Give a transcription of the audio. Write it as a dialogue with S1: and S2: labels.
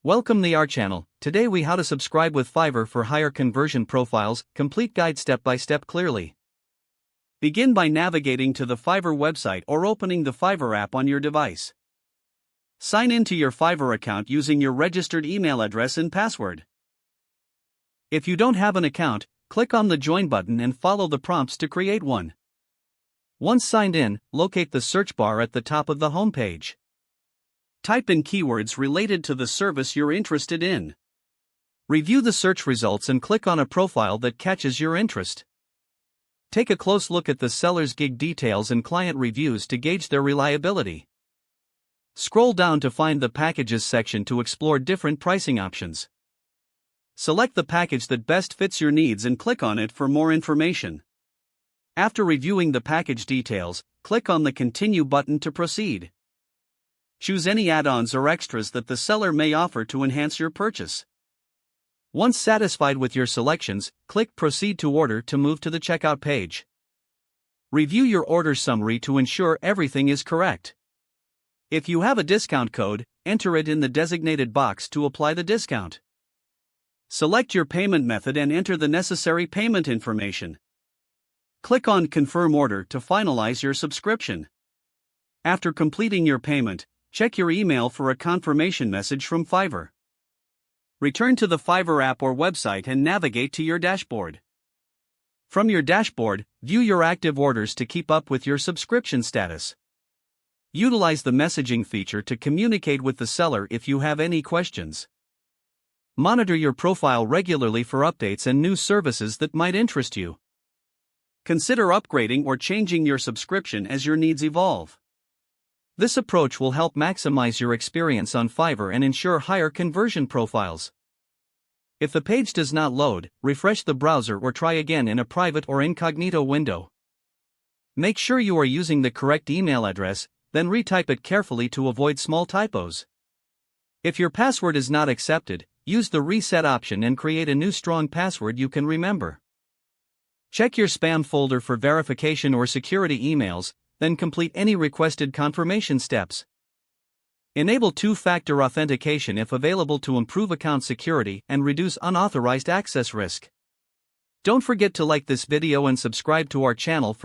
S1: Welcome to our channel. Today we how to subscribe with Fiverr for higher conversion profiles, complete guide step by step clearly. Begin by navigating to the Fiverr website or opening the Fiverr app on your device. Sign in to your Fiverr account using your registered email address and password. If you don't have an account, click on the join button and follow the prompts to create one. Once signed in, locate the search bar at the top of the home page. Type in keywords related to the service you're interested in. Review the search results and click on a profile that catches your interest. Take a close look at the seller's gig details and client reviews to gauge their reliability. Scroll down to find the packages section to explore different pricing options. Select the package that best fits your needs and click on it for more information. After reviewing the package details, click on the Continue button to proceed. Choose any add-ons or extras that the seller may offer to enhance your purchase. Once satisfied with your selections, click Proceed to Order to move to the checkout page. Review your order summary to ensure everything is correct. If you have a discount code, enter it in the designated box to apply the discount. Select your payment method and enter the necessary payment information. Click on Confirm Order to finalize your subscription. After completing your payment, check your email for a confirmation message from Fiverr. Return to the Fiverr app or website and navigate to your dashboard. From your dashboard, view your active orders to keep up with your subscription status. Utilize the messaging feature to communicate with the seller if you have any questions. Monitor your profile regularly for updates and new services that might interest you. Consider upgrading or changing your subscription as your needs evolve. This approach will help maximize your experience on Fiverr and ensure higher conversion profiles. If the page does not load, refresh the browser or try again in a private or incognito window. Make sure you are using the correct email address, then retype it carefully to avoid small typos. If your password is not accepted, use the reset option and create a new strong password you can remember. Check your spam folder for verification or security emails, then complete any requested confirmation steps. Enable two-factor authentication if available to improve account security and reduce unauthorized access risk. Don't forget to like this video and subscribe to our channel for